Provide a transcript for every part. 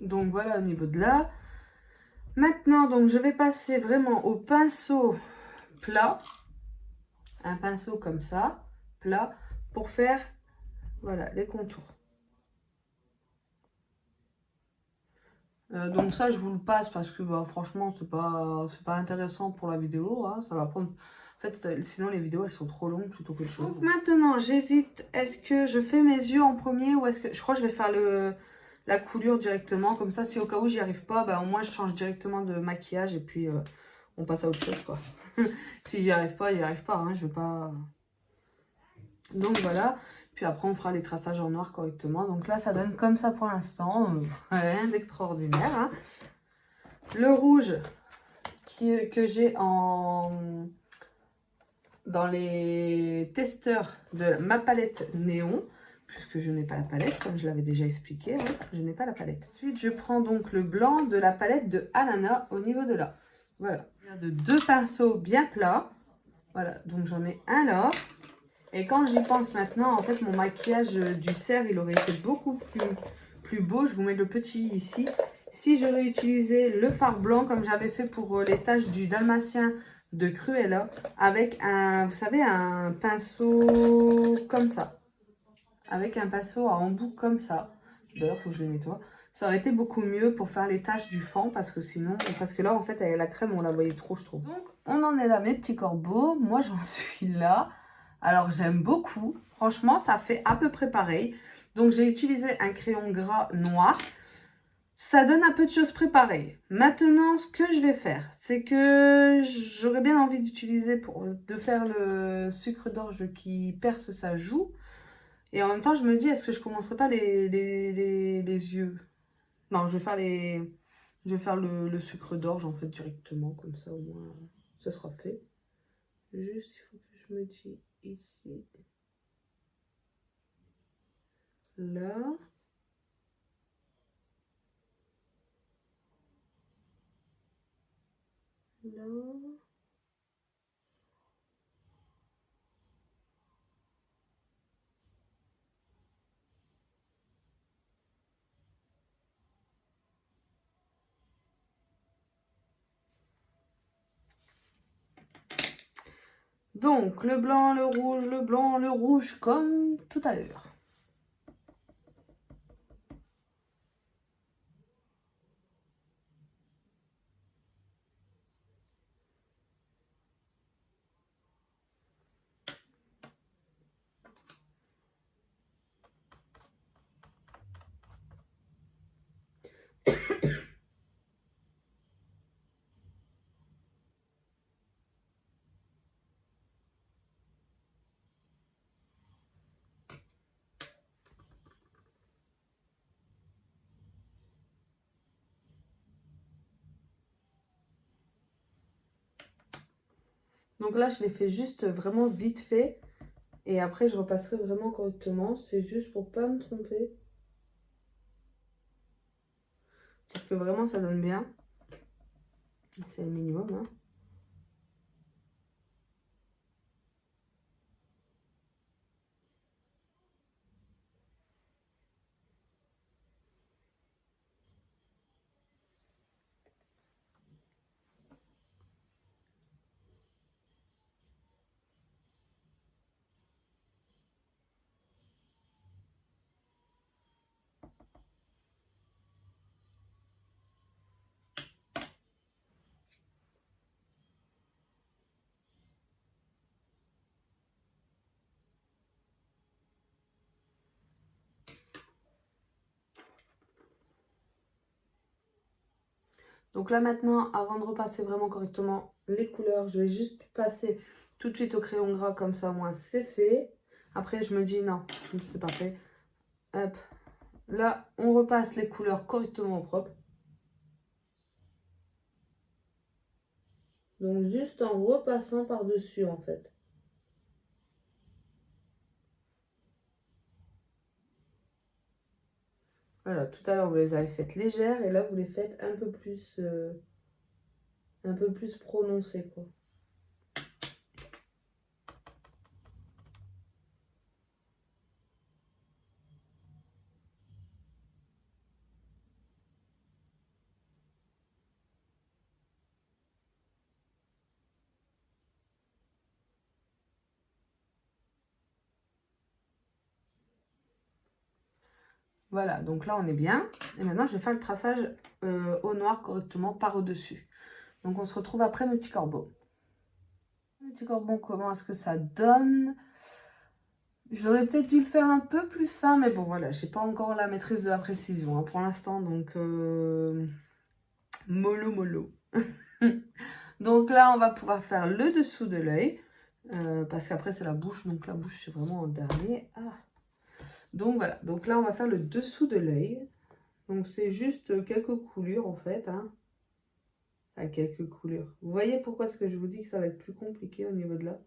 Donc voilà au niveau de là. Maintenant, donc je vais passer vraiment au pinceau plat. Un pinceau comme ça, plat, pour faire, voilà, les contours. Donc ça, je vous le passe parce que bah, franchement, c'est pas intéressant pour la vidéo. Hein. Ça va prendre... En fait, sinon, les vidéos, elles sont trop longues plutôt qu'autre chose. Donc maintenant, j'hésite. Est-ce que je fais mes yeux en premier ou est-ce que... Je crois que je vais faire la coulure directement. Comme ça, si au cas où j'y arrive pas, bah, au moins, je change directement de maquillage et puis on passe à autre chose, quoi. Si j'y arrive pas, j'y arrive pas. Hein. Je vais pas... Donc voilà. Puis après, on fera les traçages en noir correctement. Donc là, ça donne comme ça pour l'instant. Rien d'extraordinaire. Hein. Le rouge que j'ai dans les testeurs de ma palette Néon, puisque je n'ai pas la palette, comme je l'avais déjà expliqué, hein, je n'ai pas la palette. Ensuite, je prends donc le blanc de la palette de Alana au niveau de là. Voilà, il y a de 2 pinceaux bien plats. Voilà, donc j'en ai un là. Et quand j'y pense maintenant, en fait, mon maquillage du cerf, il aurait été beaucoup plus beau. Je vous mets le petit ici. Si j'aurais utilisé le fard blanc, comme j'avais fait pour les taches du dalmatien de Cruella, avec un, vous savez, un pinceau comme ça. Avec un pinceau à embout comme ça. D'ailleurs, il faut que je le nettoie. Ça aurait été beaucoup mieux pour faire les taches du fond, parce que sinon, parce que là, en fait, avec la crème, on la voyait trop, je trouve. Donc, on en est là, mes petits corbeaux. Moi, j'en suis là. Alors, j'aime beaucoup. Franchement, ça fait à peu près pareil. Donc, j'ai utilisé un crayon gras noir. Ça donne un peu de choses préparées. Maintenant, ce que je vais faire, c'est que j'aurais bien envie d'utiliser de faire le sucre d'orge qui perce sa joue. Et en même temps, je me dis, est-ce que je commencerai pas les yeux? Non, je vais faire le sucre d'orge, en fait, directement. Comme ça, au moins, ça sera fait. Juste, il faut que je me dise ici. Là. Là. Donc, le blanc, le rouge, le blanc, le rouge, comme tout à l'heure. Donc là, je l'ai fait juste vraiment vite fait. Et après, je repasserai vraiment correctement. C'est juste pour pas me tromper. Pour que vraiment ça donne bien. C'est le minimum, hein. Donc là maintenant, avant de repasser vraiment correctement les couleurs, je vais juste passer tout de suite au crayon gras, comme ça au moins c'est fait. Après je me dis non, c'est pas fait. Hop, là on repasse les couleurs correctement au propre. Donc juste en repassant par-dessus en fait. Voilà, tout à l'heure vous les avez faites légères et là vous les faites un peu plus prononcées quoi. Voilà, donc là on est bien. Et maintenant je vais faire le traçage au noir correctement par au-dessus. Donc on se retrouve après mes petits corbeaux. Mes petits corbeaux, comment est-ce que ça donne? J'aurais peut-être dû le faire un peu plus fin, mais bon voilà, j'ai pas encore la maîtrise de la précision hein, pour l'instant, donc mollo mollo. Donc là on va pouvoir faire le dessous de l'œil, parce qu'après c'est la bouche, donc la bouche c'est vraiment en dernier. Ah. Donc voilà, donc là on va faire le dessous de l'œil. Donc c'est juste quelques coulures en fait, hein. À quelques coulures. Vous voyez pourquoi est-ce que je vous dis que ça va être plus compliqué au niveau de là?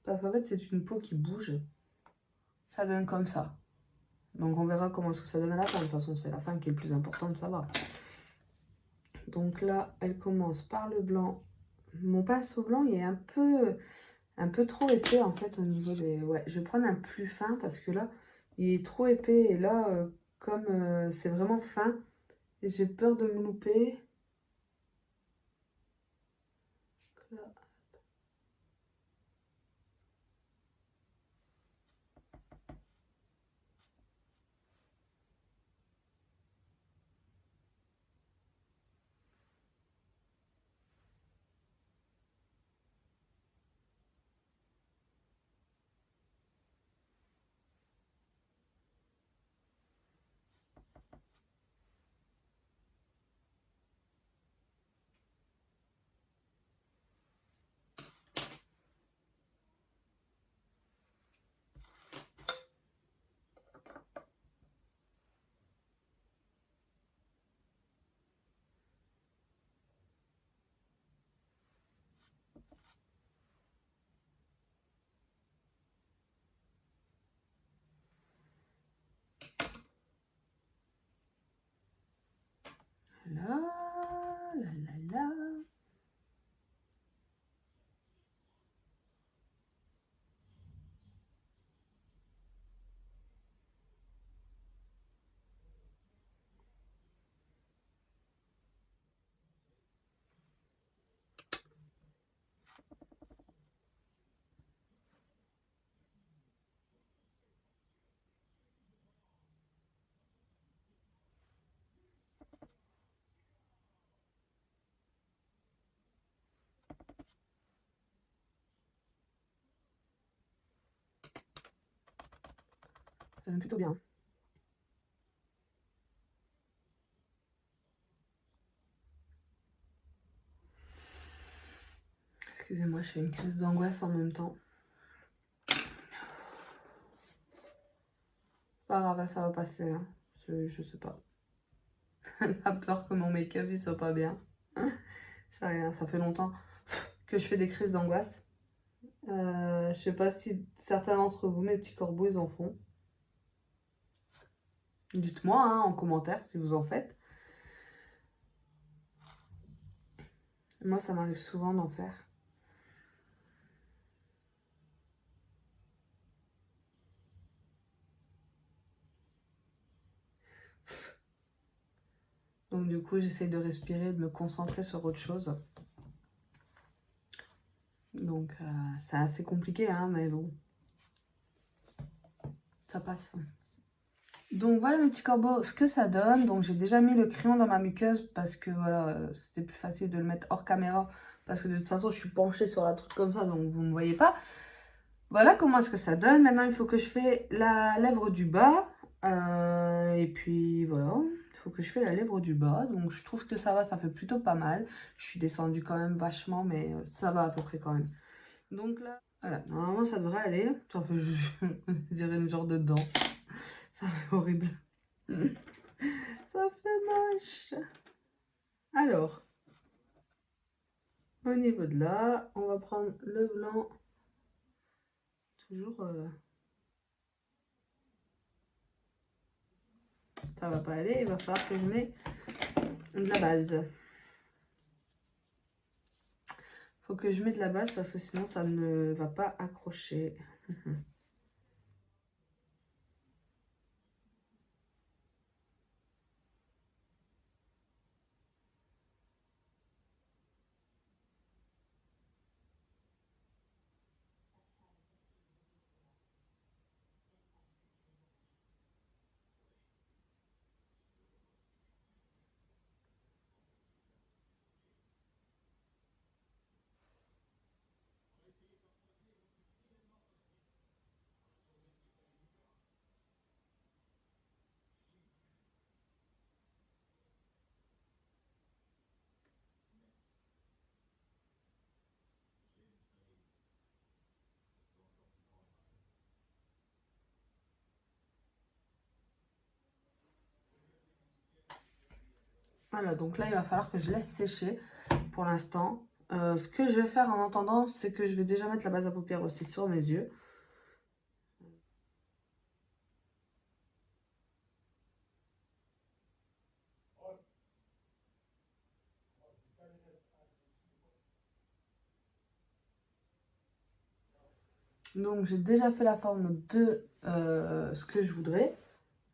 Parce qu'en fait c'est une peau qui bouge. Ça donne comme ça. Donc on verra comment est-ce que ça donne à la fin. De toute façon c'est la fin qui est le plus importante, ça va. Donc là elle commence par le blanc. Mon pinceau blanc il est un peu trop épais en fait au niveau des... Ouais, je vais prendre un plus fin parce que là il est trop épais. Et là comme c'est vraiment fin, j'ai peur de me louper. Là. Là, là, là, là. Ça donne plutôt bien. Excusez-moi, je fais une crise d'angoisse en même temps. Pas grave, ça va passer. Hein. Je sais pas. La peur que mon make-up il soit pas bien. Ça rien, ça fait longtemps que je fais des crises d'angoisse. Je sais pas si certains d'entre vous, mes petits corbeaux, ils en font. Dites-moi hein, en commentaire si vous en faites. Moi, ça m'arrive souvent d'en faire. Donc du coup, j'essaie de respirer, de me concentrer sur autre chose. Donc c'est assez compliqué, hein, mais bon. Ça passe. Donc voilà mes petits corbeaux, ce que ça donne. Donc j'ai déjà mis le crayon dans ma muqueuse parce que voilà, c'était plus facile de le mettre hors caméra. Parce que de toute façon, je suis penchée sur la truc comme ça, donc vous ne me voyez pas. Voilà comment est-ce que ça donne. Maintenant, il faut que je fais la lèvre du bas. Et puis voilà, il faut que je fais la lèvre du bas. Donc je trouve que ça va, ça fait plutôt pas mal. Je suis descendue quand même vachement, mais ça va à peu près quand même. Donc là, voilà, normalement ça devrait aller. Ça fait, je dirais une genre de dent. Ça fait horrible. Ça fait moche. Alors, au niveau de là, on va prendre le blanc. Toujours... ça va pas aller, il va falloir que je mette de la base. Faut que je mette de la base parce que sinon ça ne va pas accrocher. Voilà, donc là, il va falloir que je laisse sécher pour l'instant. Ce que je vais faire en attendant, c'est que je vais déjà mettre la base à paupières aussi sur mes yeux. Donc, j'ai déjà fait la forme de ce que je voudrais.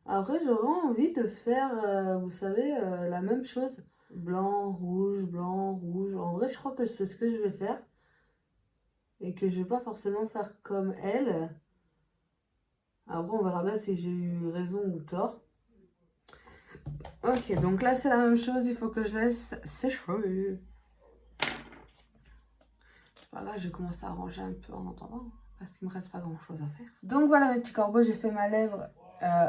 Après, j'aurais envie de faire, vous savez, la même chose. Blanc, rouge, blanc, rouge. En vrai, je crois que c'est ce que je vais faire. Et que je vais pas forcément faire comme elle. Après, on verra bien si j'ai eu raison ou tort. Ok, donc là, c'est la même chose. Il faut que je laisse sécher. Voilà, je vais commencer à ranger un peu en attendant. Parce qu'il me reste pas grand chose à faire. Donc voilà mes petits corbeaux, j'ai fait ma lèvre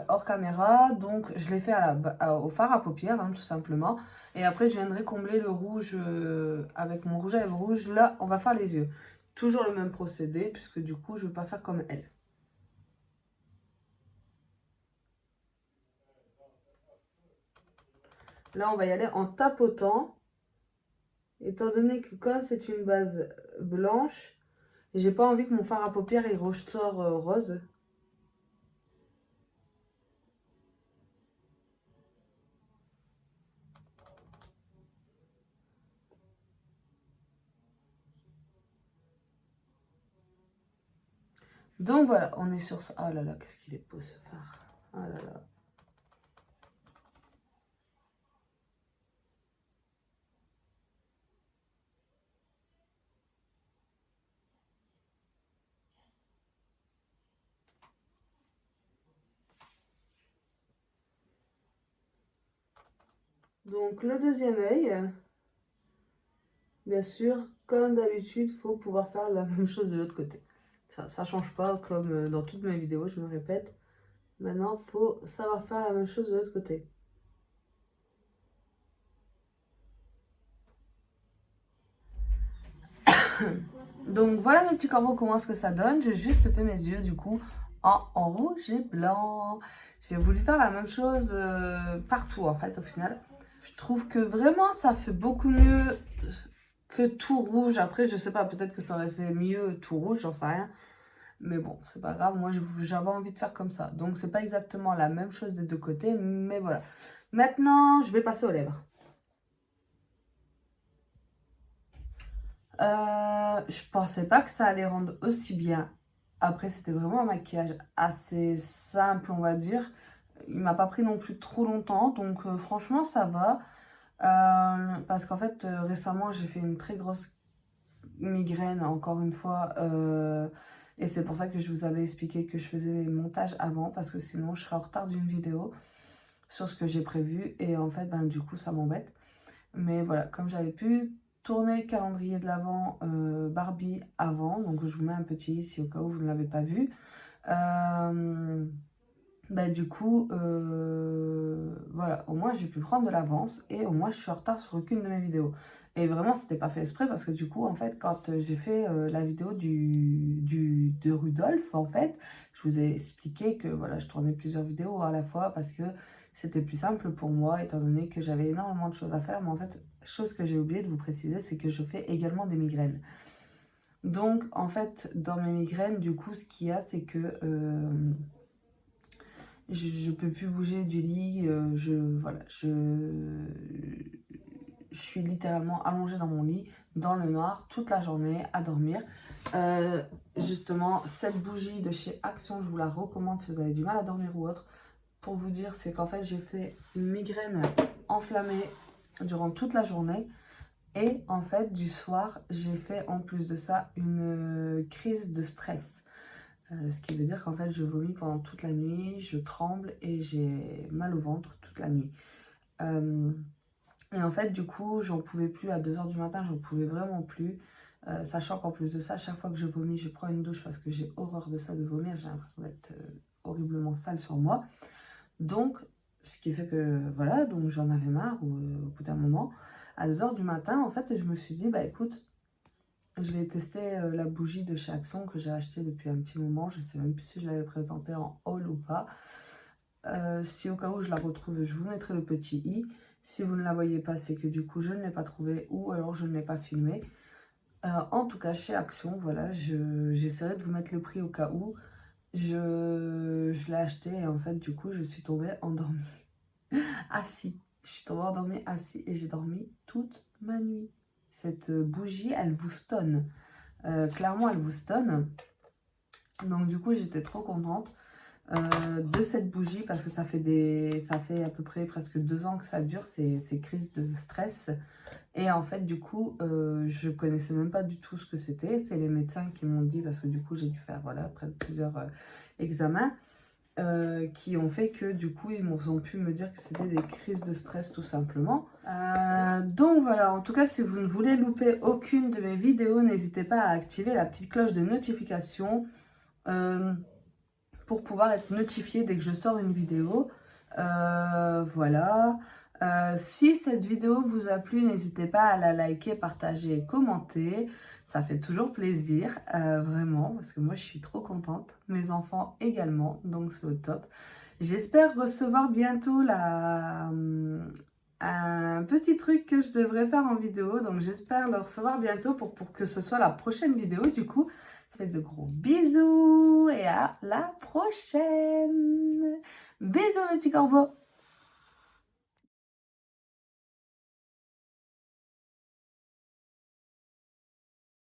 hors caméra. Donc je l'ai fait au fard à paupières, hein, tout simplement. Et après je viendrai combler le rouge avec mon rouge à lèvres rouge. Là, on va faire les yeux. Toujours le même procédé, puisque du coup, je ne vais pas faire comme elle. Là, on va y aller en tapotant. Étant donné que comme c'est une base blanche, j'ai pas envie que mon fard à paupières il ressort rose. Donc voilà, on est sur ça. Oh là là, qu'est-ce qu'il est beau ce fard. Oh là là. Donc le deuxième œil, bien sûr, comme d'habitude, il faut pouvoir faire la même chose de l'autre côté. Ça change pas comme dans toutes mes vidéos, je me répète. Maintenant, il faut savoir faire la même chose de l'autre côté. Donc voilà mes petits corbeaux, comment est-ce que ça donne. J'ai juste fait mes yeux du coup en rouge et blanc. J'ai voulu faire la même chose partout en fait au final. Je trouve que vraiment ça fait beaucoup mieux que tout rouge. Après je sais pas, peut-être que ça aurait fait mieux tout rouge, j'en sais rien. Mais bon, c'est pas grave, moi j'avais envie de faire comme ça. Donc c'est pas exactement la même chose des deux côtés, mais voilà. Maintenant, je vais passer aux lèvres. Je pensais pas que ça allait rendre aussi bien. Après, c'était vraiment un maquillage assez simple, on va dire. Il m'a pas pris non plus trop longtemps, donc franchement, ça va. Parce qu'en fait, récemment, j'ai fait une très grosse migraine, encore une fois. Et c'est pour ça que je vous avais expliqué que je faisais mes montages avant, parce que sinon, je serais en retard d'une vidéo sur ce que j'ai prévu. Et en fait, ben, du coup, ça m'embête. Mais voilà, comme j'avais pu tourner le calendrier de l'Avent Barbie avant, donc je vous mets un petit ici au cas où vous ne l'avez pas vu. Bah, du coup, voilà, au moins j'ai pu prendre de l'avance et au moins je suis en retard sur aucune de mes vidéos. Et vraiment, c'était pas fait exprès parce que du coup, en fait, quand j'ai fait la vidéo de Rudolph, en fait, je vous ai expliqué que voilà, je tournais plusieurs vidéos à la fois parce que c'était plus simple pour moi étant donné que j'avais énormément de choses à faire. Mais en fait, chose que j'ai oublié de vous préciser, c'est que je fais également des migraines. Donc, en fait, dans mes migraines, du coup, ce qu'il y a, c'est que je peux plus bouger du lit, voilà, je suis littéralement allongée dans mon lit, dans le noir, toute la journée, à dormir. Justement, cette bougie de chez Action, je vous la recommande si vous avez du mal à dormir ou autre. Pour vous dire, c'est qu'en fait, j'ai fait une migraine enflammée durant toute la journée. Et en fait, du soir, j'ai fait en plus de ça une crise de stress. Ce qui veut dire qu'en fait, je vomis pendant toute la nuit, je tremble et j'ai mal au ventre toute la nuit. Et en fait, du coup, j'en pouvais plus à 2 h du matin, j'en pouvais vraiment plus. Sachant qu'en plus de ça, chaque fois que je vomis, je prends une douche parce que j'ai horreur de ça, de vomir. J'ai l'impression d'être horriblement sale sur moi. Donc, ce qui fait que, voilà, donc j'en avais marre au bout d'un moment. À 2 h du matin, en fait, je me suis dit, bah écoute, je vais tester la bougie de chez Action que j'ai achetée depuis un petit moment. Je ne sais même plus si je l'avais présentée en haul ou pas. Si au cas où je la retrouve, je vous mettrai le petit i. Si vous ne la voyez pas, c'est que du coup, je ne l'ai pas trouvée ou alors je ne l'ai pas filmée. En tout cas, chez Action, voilà, j'essaierai de vous mettre le prix au cas où. Je l'ai acheté et en fait, du coup, je suis tombée endormie. Assis. Je suis tombée endormie assis et j'ai dormi toute ma nuit. Cette bougie, elle vous stonne. Clairement, elle vous stonne. Donc, du coup, j'étais trop contente de cette bougie parce que ça fait à peu près presque 2 ans que ça dure, ces crises de stress. Et en fait, du coup, je connaissais même pas du tout ce que c'était. C'est les médecins qui m'ont dit, parce que du coup, j'ai dû faire, voilà, après plusieurs examens, qui ont fait que, du coup, ils ont pu me dire que c'était des crises de stress, tout simplement. Donc, voilà, en tout cas, si vous ne voulez louper aucune de mes vidéos, n'hésitez pas à activer la petite cloche de notification pour pouvoir être notifié dès que je sors une vidéo. Voilà. Si cette vidéo vous a plu, n'hésitez pas à la liker, partager et commenter. Ça fait toujours plaisir, vraiment, parce que moi, je suis trop contente. Mes enfants également, donc c'est au top. J'espère recevoir bientôt un petit truc que je devrais faire en vidéo. Donc, j'espère le recevoir bientôt pour que ce soit la prochaine vidéo, du coup. Je vous fais de gros bisous et à la prochaine. Bisous, mes petits corbeaux.